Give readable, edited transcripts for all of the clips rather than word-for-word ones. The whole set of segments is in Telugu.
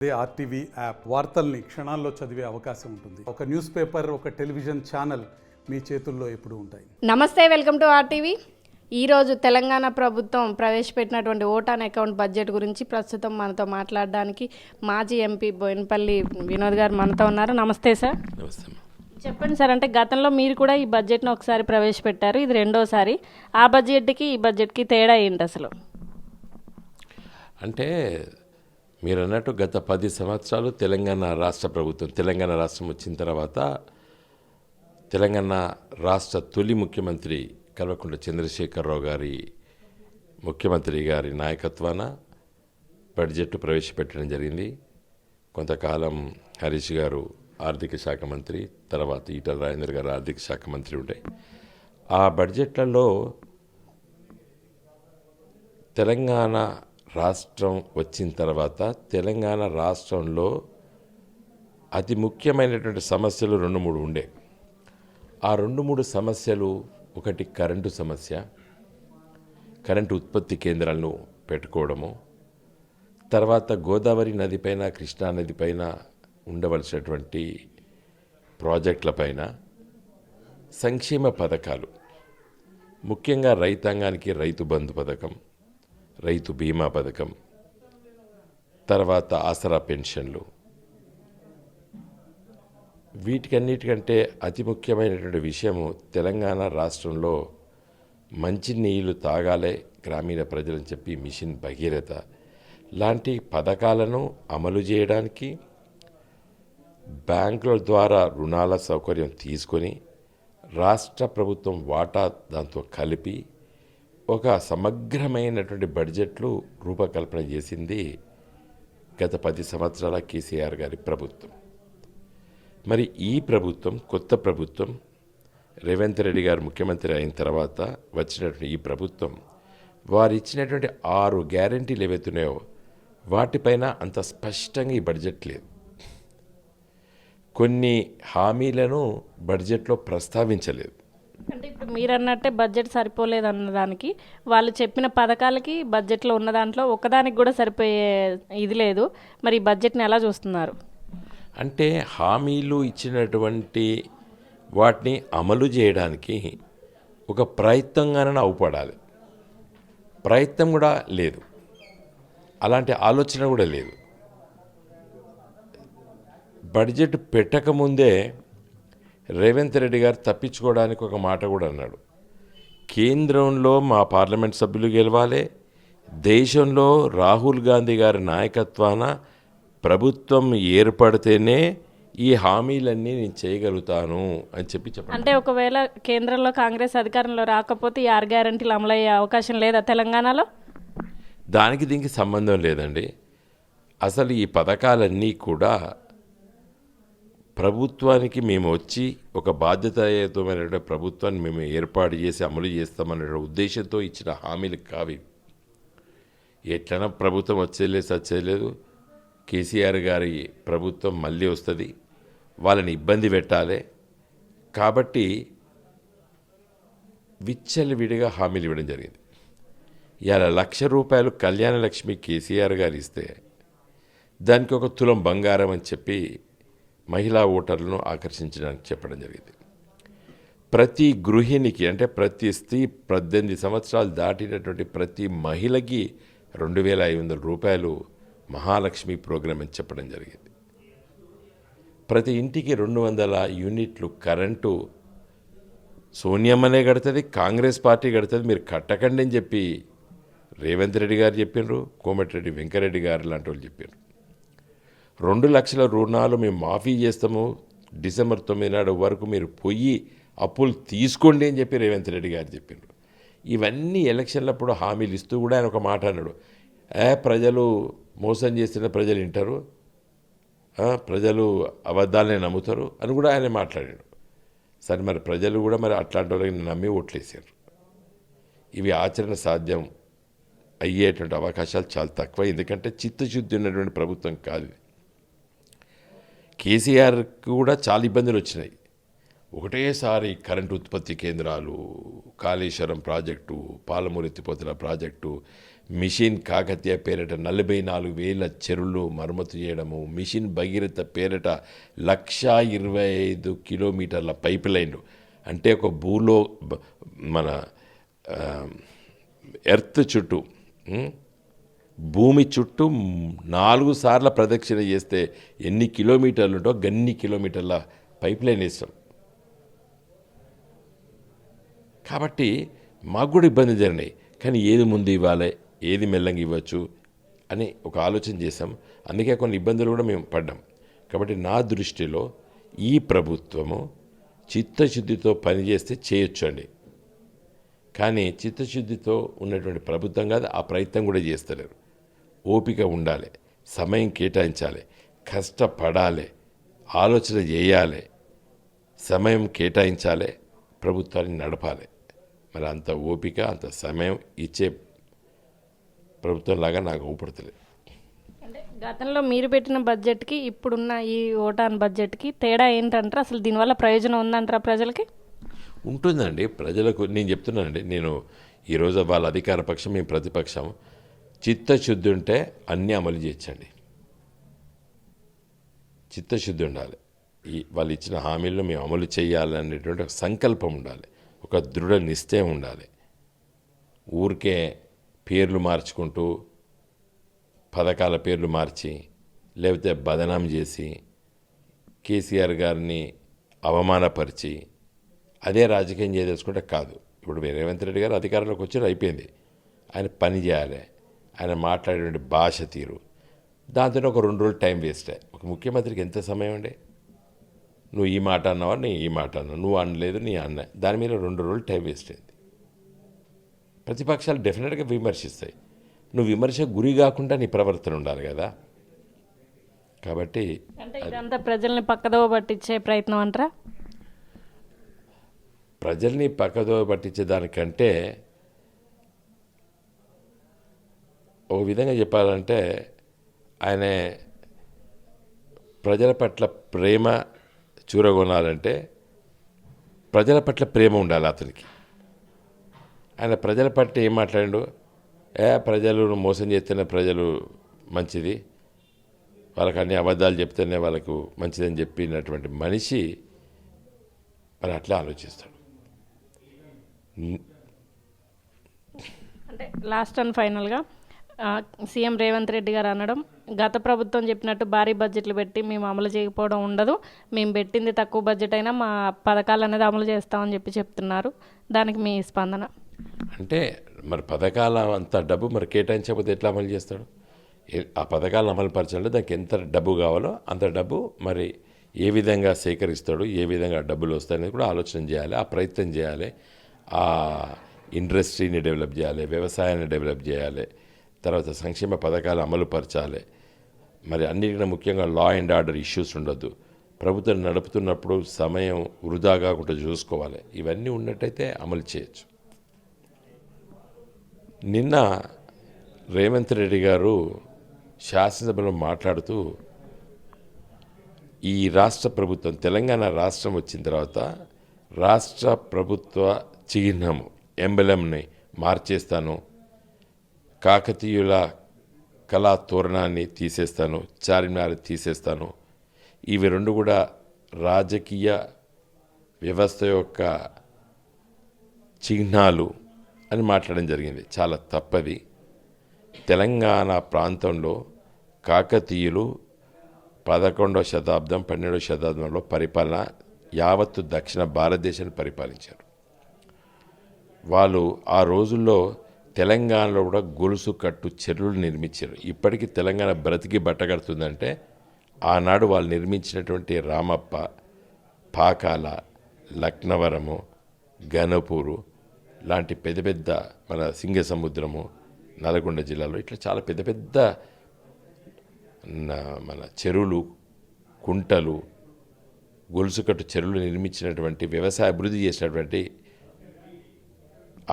అదే ఆర్టీవీ యాప్ వార్తల్ని క్షణాల్లో చదివే అవకాశం ఉంటుంది. ఒక న్యూస్ పేపర్, ఒక టెలివిజన్ ఛానల్ మీ చేతుల్లో ఎప్పుడూ ఉంటాయి. నమస్తే, వెల్కమ్ టు ఆర్టీవీ. ఈరోజు తెలంగాణ ప్రభుత్వం ప్రవేశపెట్టినటువంటి ఓటాన్ అకౌంట్ బడ్జెట్ గురించి ప్రస్తుతం మనతో మాట్లాడడానికి మాజీ ఎంపీ బోయినపల్లి వినోద్ గారు మనతో ఉన్నారు. నమస్తే సార్. నమస్తే. చెప్పండి సార్, అంటే గతంలో మీరు కూడా ఈ బడ్జెట్ను ఒకసారి ప్రవేశపెట్టారు, ఇది రెండోసారి. ఆ బడ్జెట్కి ఈ బడ్జెట్కి తేడా ఏంటి అసలు? అంటే మీరు అన్నట్టు గత 10 సంవత్సరాలు తెలంగాణ రాష్ట్ర ప్రభుత్వం, తెలంగాణ రాష్ట్రం వచ్చిన తర్వాత తెలంగాణ రాష్ట్ర తొలి ముఖ్యమంత్రి కల్వకుంట్ల చంద్రశేఖరరావు గారి ముఖ్యమంత్రి గారి నాయకత్వాన బడ్జెట్ ప్రవేశపెట్టడం జరిగింది. కొంతకాలం హరీష్ గారు ఆర్థిక శాఖ మంత్రి, తర్వాత ఈటల రాజేందర్ గారు ఆర్థిక శాఖ మంత్రి ఉండే. ఆ బడ్జెట్లలో తెలంగాణ రాష్ట్రం వచ్చిన తర్వాత తెలంగాణ రాష్ట్రంలో అతి ముఖ్యమైనటువంటి సమస్యలు 2-3 ఉండే. ఆ 2-3 సమస్యలు, ఒకటి కరెంటు సమస్య, కరెంటు ఉత్పత్తి కేంద్రాలను పెట్టుకోవడము, తర్వాత గోదావరి నదిపైన, కృష్ణా నదిపైన ఉండవలసినటువంటి ప్రాజెక్టులపైన, సంక్షేమ పథకాలు, ముఖ్యంగా రైతాంగానికి రైతు బంధు పథకం, రైతు బీమా పథకం, తర్వాత ఆసరా పెన్షన్లు. వీటికన్నిటికంటే అతి ముఖ్యమైనటువంటి విషయము తెలంగాణ రాష్ట్రంలో మంచినీళ్ళు తాగాలే గ్రామీణ ప్రజలని చెప్పి మిషన్ భగీరథ లాంటి పథకాలను అమలు చేయడానికి బ్యాంకుల ద్వారా రుణాల సౌకర్యం తీసుకొని రాష్ట్ర ప్రభుత్వం వాటా దాంతో కలిపి ఒక సమగ్రమైనటువంటి బడ్జెట్లు రూపకల్పన చేసింది గత 10 సంవత్సరాల కేసీఆర్ గారి ప్రభుత్వం. మరి ఈ ప్రభుత్వం, కొత్త ప్రభుత్వం, రేవంత్ రెడ్డి గారు ముఖ్యమంత్రి అయిన తర్వాత వచ్చినటువంటి ఈ ప్రభుత్వం వారు ఇచ్చినటువంటి 6 గ్యారెంటీలు ఏవైతున్నాయో వాటిపైన అంత స్పష్టంగా ఈ బడ్జెట్ లేదు. కొన్ని హామీలను బడ్జెట్లో ప్రస్తావించలేదు. అంటే ఇప్పుడు మీరు అన్నట్టే బడ్జెట్ సరిపోలేదు అన్నదానికి, వాళ్ళు చెప్పిన పథకాలకి బడ్జెట్లో ఉన్న దాంట్లో ఒకదానికి కూడా సరిపోయే ఇది లేదు. మరి ఈ బడ్జెట్ని ఎలా చూస్తున్నారు? అంటే హామీలు ఇచ్చినటువంటి వాటిని అమలు చేయడానికి ఒక ప్రయత్నంగానే అవుపడాలి. ప్రయత్నం కూడా లేదు, అలాంటి ఆలోచన కూడా లేదు. బడ్జెట్ పెట్టకముందే రేవంత్ రెడ్డి గారు తప్పించుకోవడానికి ఒక మాట కూడా అన్నాడు. కేంద్రంలో మా పార్లమెంట్ సభ్యులు గెలవాలి, దేశంలో రాహుల్ గాంధీ గారి నాయకత్వాన ప్రభుత్వం ఏర్పడితేనే ఈ హామీలన్నీ నేను చేయగలుగుతాను అని చెప్పాను. అంటే ఒకవేళ కేంద్రంలో కాంగ్రెస్ అధికారంలో రాకపోతే ఈ 6 గ్యారెంటీలు అమలయ్యే అవకాశం లేదా తెలంగాణలో? దానికి దీనికి సంబంధం లేదండి. అసలు ఈ పథకాలన్నీ కూడా ప్రభుత్వానికి మేము వచ్చి ఒక బాధ్యతాయుతమైన ప్రభుత్వాన్ని మేము ఏర్పాటు చేసి అమలు చేస్తామనే ఉద్దేశంతో ఇచ్చిన హామీలు కావి. ఎట్లనా ప్రభుత్వం వచ్చేలేదు, కేసీఆర్ గారి ప్రభుత్వం మళ్ళీ వస్తుంది, వాళ్ళని ఇబ్బంది పెట్టాలి కాబట్టి విచ్చలవిడిగా హామీలు ఇవ్వడం జరిగింది. ఇవాళ ₹1,00,000 కళ్యాణ లక్ష్మి కేసీఆర్ గారు ఇస్తే దానికి 1 తులం బంగారం అని చెప్పి మహిళా ఓటర్లను ఆకర్షించడానికి చెప్పడం జరిగింది. ప్రతి గృహిణికి, అంటే ప్రతి స్త్రీ 18 సంవత్సరాలు దాటినటువంటి ప్రతి మహిళకి ₹2,500 మహాలక్ష్మి ప్రోగ్రాం అని చెప్పడం జరిగింది. ప్రతి ఇంటికి 200 యూనిట్లు కరెంటు సోనియమ్మనే కడుతుంది, కాంగ్రెస్ పార్టీ కడుతుంది, మీరు కట్టకండి అని చెప్పి రేవంత్ రెడ్డి గారు చెప్పినారు, కోమటిరెడ్డి వెంకరెడ్డి గారు లాంటి వాళ్ళు చెప్పారు. 2 లక్షల రుణాలు మేము మాఫీ చేస్తాము, డిసెంబర్ 9 నాడు వరకు మీరు పోయి అప్పులు తీసుకోండి అని చెప్పి రేవంత్ రెడ్డి గారు చెప్పారు. ఇవన్నీ ఎలక్షన్లప్పుడు హామీలు ఇస్తూ కూడా ఆయన ఒక మాట అన్నాడు, ప్రజలు మోసం చేసిన ప్రజలు వింటారు, ప్రజలు అబద్ధాలనే నమ్ముతారు అని కూడా ఆయన మాట్లాడాడు. సరే, మరి ప్రజలు కూడా మరి అట్లాంటి వాళ్ళని నమ్మి ఓట్లేసారు. ఇవి ఆచరణ సాధ్యం అయ్యేటువంటి అవకాశాలు చాలా తక్కువ, ఎందుకంటే చిత్తశుద్ధి ఉన్నటువంటి ప్రభుత్వం కాదు. కేసీఆర్కి కూడా చాలా ఇబ్బందులు వచ్చినాయి. ఒకటేసారి కరెంటు ఉత్పత్తి కేంద్రాలు, కాళేశ్వరం ప్రాజెక్టు, పాలమూరు ఎత్తిపోతల ప్రాజెక్టు, మిషన్ కాకతీయ పేరిట 44,000 చెరువులు మరమ్మతు చేయడము, మిషన్ భగీరథ పేరిట 1,25,000 కిలోమీటర్ల పైప్ లైన్లు, అంటే ఒక మన ఎర్త్ చుట్టూ భూమి చుట్టూ 4 సార్ల ప్రదక్షిణ చేస్తే ఎన్ని కిలోమీటర్లు ఉంటో గన్ని కిలోమీటర్ల పైప్ లైన్ వేస్తాం. కాబట్టి మాకు కూడా ఇబ్బంది జరిగినాయి. కానీ ఏది ముందు ఇవ్వాలి, ఏది మెల్లంగా ఇవ్వచ్చు అని ఒక ఆలోచన చేసాం. అందుకే కొన్ని ఇబ్బందులు కూడా మేము పడ్డాం. కాబట్టి నా దృష్టిలో ఈ ప్రభుత్వము చిత్తశుద్ధితో పనిచేస్తే చేయొచ్చు అండి. కానీ చిత్తశుద్ధితో ఉన్నటువంటి ప్రభుత్వం కాదు, ఆ ప్రయత్నం కూడా చేస్తలేరు. ఓపిక ఉండాలి, సమయం కేటాయించాలి, కష్టపడాలి, ఆలోచన చేయాలి, సమయం కేటాయించాలి, ప్రభుత్వాన్ని నడపాలి. మరి అంత ఓపిక అంత సమయం ఇచ్చే ప్రభుత్వంలాగా నాకు ఊపడతలేదు. అంటే గతంలో మీరు పెట్టిన బడ్జెట్కి ఇప్పుడున్న ఈ ఓటాన్ బడ్జెట్కి తేడా ఏంటంటారా? అసలు దీనివల్ల ప్రయోజనం ఉందంటారా ప్రజలకి? ఉంటుందండి. ప్రజలకు నేను చెప్తున్నానండి, నేను ఈరోజు వాళ్ళ అధికార పక్షం, మేము ప్రతిపక్షం. చిత్తశుద్ధి ఉంటే అన్నీ అమలు చేయొచ్చండి. చిత్తశుద్ధి ఉండాలి. వాళ్ళు ఇచ్చిన హామీలను మేము అమలు చేయాలనేటువంటి ఒక సంకల్పం ఉండాలి, ఒక దృఢ నిశ్చయం ఉండాలి. ఊరికే పేర్లు మార్చుకుంటూ, పథకాల పేర్లు మార్చి, లేకపోతే బదనాం చేసి, కేసీఆర్ గారిని అవమానపరిచి అదే రాజకీయం చేయదలుచుకుంటే కాదు. ఇప్పుడు రేవంత్ రెడ్డి గారు అధికారంలోకి వచ్చి అయిపోయింది. ఆయన పని చేయాలి, ఆయన మాట్లాడేటువంటి భాష తీరు, దాంతో ఒక 2 రోజులు టైం వేస్ట్. ఒక ముఖ్యమంత్రికి ఎంత సమయం అండి? నువ్వు ఈ మాట అన్నావా, నేను ఈ మాట అన్నా, నువ్వు అనలేదు నీ అన్న, దాని మీద 2 రోజులు టైం వేస్ట్ అయింది. ప్రతిపక్షాలు డెఫినెట్గా విమర్శిస్తాయి. నువ్వు విమర్శ గురి కాకుండా నీ ప్రవర్తన ఉండాలి కదా. కాబట్టి అంటే ఇదంతా ప్రజల్ని పక్కదోవ పట్టించే ప్రయత్నం అంటారా? ప్రజల్ని పక్కదోవ పట్టించే దానికంటే ఒక విధంగా చెప్పాలంటే, ఆయన ప్రజల పట్ల ప్రేమ చూరగొనాలంటే ప్రజల పట్ల ప్రేమ ఉండాలి అతనికి. ఆయన ప్రజల పట్ల ఏం మాట్లాడాడు? ప్రజలు మోసం చేస్తేనే ప్రజలు మంచిది, వాళ్ళకి అన్ని అబద్ధాలు చెప్తేనే వాళ్ళకు మంచిదని చెప్పినటువంటి మనిషి మరి అట్లా ఆలోచిస్తాడు. అంటే లాస్ట్ అండ్ ఫైనల్గా సీఎం రేవంత్ రెడ్డి గారు అనడం, గత ప్రభుత్వం చెప్పినట్టు భారీ బడ్జెట్లు పెట్టి మేము అమలు చేయకపోవడం ఉండదు, మేము పెట్టింది తక్కువ బడ్జెట్ అయినా మా పథకాలు అనేది అమలు చేస్తామని చెప్తున్నారు. దానికి మీ స్పందన? అంటే మరి పథకాల అంత డబ్బు మరి కేటాయించకపోతే ఎట్లా అమలు చేస్తాడు? ఆ పథకాలను అమలు పరచాలంటే దానికి ఎంత డబ్బు కావాలో అంత డబ్బు మరి ఏ విధంగా సేకరిస్తాడు, ఏ విధంగా డబ్బులు వస్తాయనేది కూడా ఆలోచన చేయాలి, ఆ ప్రయత్నం చేయాలి. ఆ ఇండస్ట్రీని డెవలప్ చేయాలి, వ్యవసాయాన్ని డెవలప్ చేయాలి, తర్వాత సంక్షేమ పథకాలు అమలు పరచాలి. మరి అన్నిటికన్నా ముఖ్యంగా లా అండ్ ఆర్డర్ ఇష్యూస్ ఉండొద్దు. ప్రభుత్వం నడుపుతున్నప్పుడు సమయం వృధా కాకుండా చూసుకోవాలి. ఇవన్నీ ఉన్నట్టయితే అమలు చేయొచ్చు. నిన్న రేవంత్ రెడ్డి గారు శాసనసభలో మాట్లాడుతూ, ఈ రాష్ట్ర ప్రభుత్వం తెలంగాణ రాష్ట్రం వచ్చిన తర్వాత రాష్ట్ర ప్రభుత్వ చిహ్నము ఎంబలంని మార్చేస్తాను, కాకతీయుల కళా తోరణాన్ని తీసేస్తాను, చార్మినార్ తీసేస్తాను, ఇవి 2 కూడా రాజకీయ వ్యవస్థ యొక్క చిహ్నాలు అని మాట్లాడడం జరిగింది. చాలా తప్పది. తెలంగాణ ప్రాంతంలో కాకతీయులు 11వ శతాబ్దం 12వ శతాబ్దంలో పరిపాలన యావత్తు దక్షిణ భారతదేశాన్ని పరిపాలించారు. వాళ్ళు ఆ రోజుల్లో తెలంగాణలో కూడా గొలుసు కట్టు చెరువులు నిర్మించారు. ఇప్పటికీ తెలంగాణ బ్రతికి బట్టగడుతుందంటే ఆనాడు వాళ్ళు నిర్మించినటువంటి రామప్ప, పాకాల, లక్నవరము, గణపూరు లాంటి పెద్ద పెద్ద మన సింగసముద్రము, నల్గొండ జిల్లాలో ఇట్లా చాలా పెద్ద పెద్ద మన చెరువులు, కుంటలు, గొలుసుకట్టు చెరువులు నిర్మించినటువంటి వ్యవసాయ అభివృద్ధి చేసినటువంటి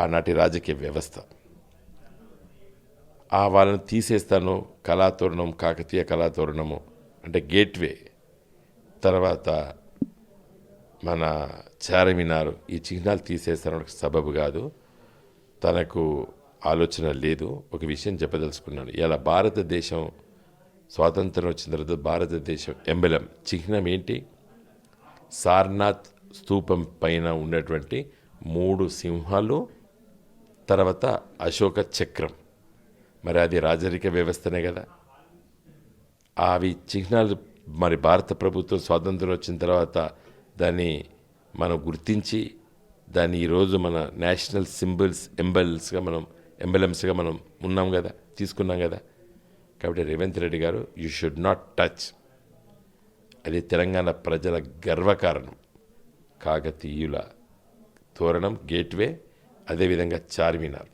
ఆనాటి రాజకీయ వ్యవస్థ. వాళ్ళని తీసేస్తాను, కళాతోరణం, కాకతీయ కళాతోరణము అంటే గేట్వే, తర్వాత మన చార్మినార్, ఈ చిహ్నాలు తీసేస్తాను సబబు కాదు. తనకు ఆలోచన లేదు. ఒక విషయం చెప్పదలుచుకున్నాను. ఇలా భారతదేశం స్వాతంత్రం వచ్చిన తర్వాత భారతదేశం ఎంబలం చిహ్నం ఏంటి? సారనాథ్ స్తూపం పైన ఉన్నటువంటి 3 సింహాలు, తర్వాత అశోక చక్రం. మరి అది రాజరిక వ్యవస్థనే కదా. అవి చిహ్నాలు మరి భారత ప్రభుత్వం స్వాతంత్రం వచ్చిన తర్వాత దాన్ని మనం గుర్తించి దాన్ని ఈరోజు మన నేషనల్ సింబల్స్ ఎంబలమ్స్గా మనం ఉన్నాం కదా, తీసుకున్నాం కదా. కాబట్టి రేవంత్ రెడ్డి గారు, యూ షుడ్ నాట్ టచ్. అది తెలంగాణ ప్రజల గర్వకారణం. కాకతీయుల తోరణం, గేట్వే, అదేవిధంగా చార్మినార్.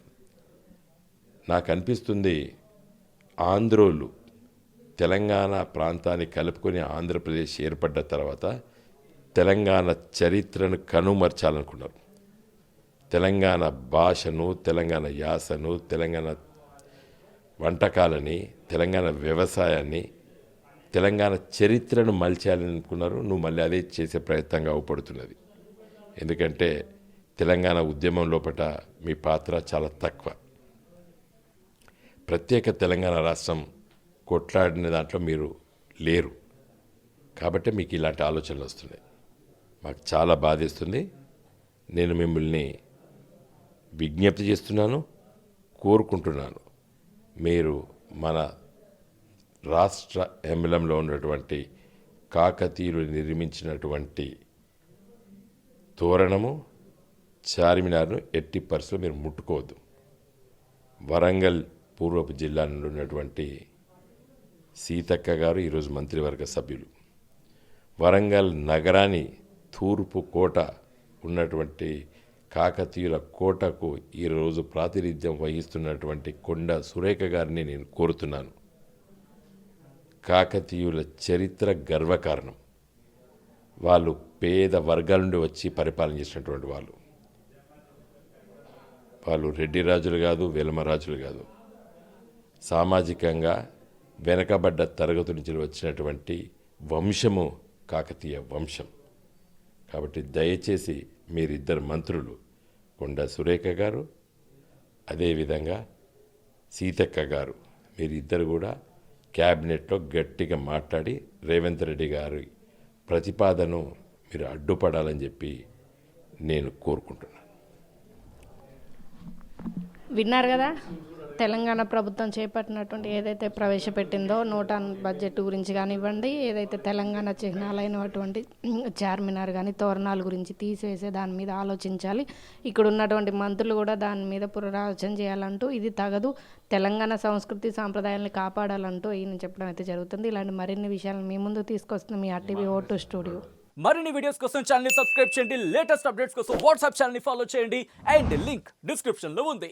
నాకు అనిపిస్తుంది ఆంధ్రోళ్ళు తెలంగాణ ప్రాంతాన్ని కలుపుకొని ఆంధ్రప్రదేశ్ ఏర్పడ్డ తర్వాత తెలంగాణ చరిత్రను కనుమర్చాలనుకున్నారు. తెలంగాణ భాషను, తెలంగాణ యాసను, తెలంగాణ వంటకాలని, తెలంగాణ వ్యవసాయాన్ని, తెలంగాణ చరిత్రను మలిచేయాలని అనుకున్నారు. నువ్వు మళ్ళీ అదే చేసే ప్రయత్నంగా అవుపడుతున్నది. ఎందుకంటే తెలంగాణ ఉద్యమం లోపల మీ పాత్ర చాలా తక్కువ. ప్రత్యేక తెలంగాణ రాష్ట్రం కొట్లాడిన దాంట్లో మీరు లేరు. కాబట్టి మీకు ఇలాంటి ఆలోచనలు వస్తున్నాయి. మాకు చాలా బాధేస్తుంది. నేను మిమ్మల్ని విజ్ఞప్తి చేస్తున్నాను, కోరుకుంటున్నాను. మీరు మన రాష్ట్ర ఎంబలంలో ఉన్నటువంటి కాకతీయులు నిర్మించినటువంటి తోరణము, చార్మినార్ను ఎట్టి పరిస్థితుల్లో మీరు ముట్టుకోవద్దు. వరంగల్ పూర్వపు జిల్లా నుండి ఉన్నటువంటి సీతక్క గారు ఈరోజు మంత్రివర్గ సభ్యులు. వరంగల్ నగరాన్ని తూర్పు కోట ఉన్నటువంటి కాకతీయుల కోటకు ఈరోజు ప్రాతినిధ్యం వహిస్తున్నటువంటి కొండ సురేఖ గారిని నేను కోరుతున్నాను. కాకతీయుల చరిత్ర గర్వకారణం. వాళ్ళు పేద వర్గాల నుండి వచ్చి పరిపాలన చేసినటువంటి వాళ్ళు రెడ్డి రాజులు కాదు, వెలమ రాజులు కాదు. సామాజికంగా వెనకబడ్డ తరగతి నుంచి వచ్చినటువంటి వంశము కాకతీయ వంశం. కాబట్టి దయచేసి మీరిద్దరు మంత్రులు, కొండ సురేఖ గారు, అదేవిధంగా సీతక్క గారు, మీరిద్దరు కూడా క్యాబినెట్లో గట్టిగా మాట్లాడి రేవంత్ రెడ్డి గారి ప్రతిపాదనను మీరు అడ్డుపడాలని చెప్పి నేను కోరుకుంటున్నాను. విన్నారు కదా, తెలంగాణ ప్రభుత్వం చేపట్టినటువంటి ఏదైతే ప్రవేశపెట్టిందో నూటన్ బడ్జెట్ గురించి కానివ్వండి, ఏదైతే తెలంగాణ చిహ్నాలైనటువంటి చార్మినార్ కానీ తోరణాల గురించి తీసేసే దాని మీద ఆలోచించాలి. ఇక్కడ ఉన్నటువంటి మంత్రులు కూడా దాని మీద పునరాలోచన చేయాలంటూ, ఇది తగదు, తెలంగాణ సంస్కృతి సాంప్రదాయాలను కాపాడాలంటూ ఈయన చెప్పడం అయితే జరుగుతుంది. ఇలాంటి మరిన్ని విషయాలను మీ ముందు తీసుకొస్తుంది మీ RTV O2 స్టూడియో. మరిన్ని వీడియోస్ కోసం ఛానల్ ని సబ్స్క్రైబ్ చేయండి. లేటెస్ట్ అప్డేట్స్ కోసం వాట్సాప్ ఛానల్ ని ఫాలో చేయండి. అండ్ లింక్ డిస్క్రిప్షన్ లో ఉంది.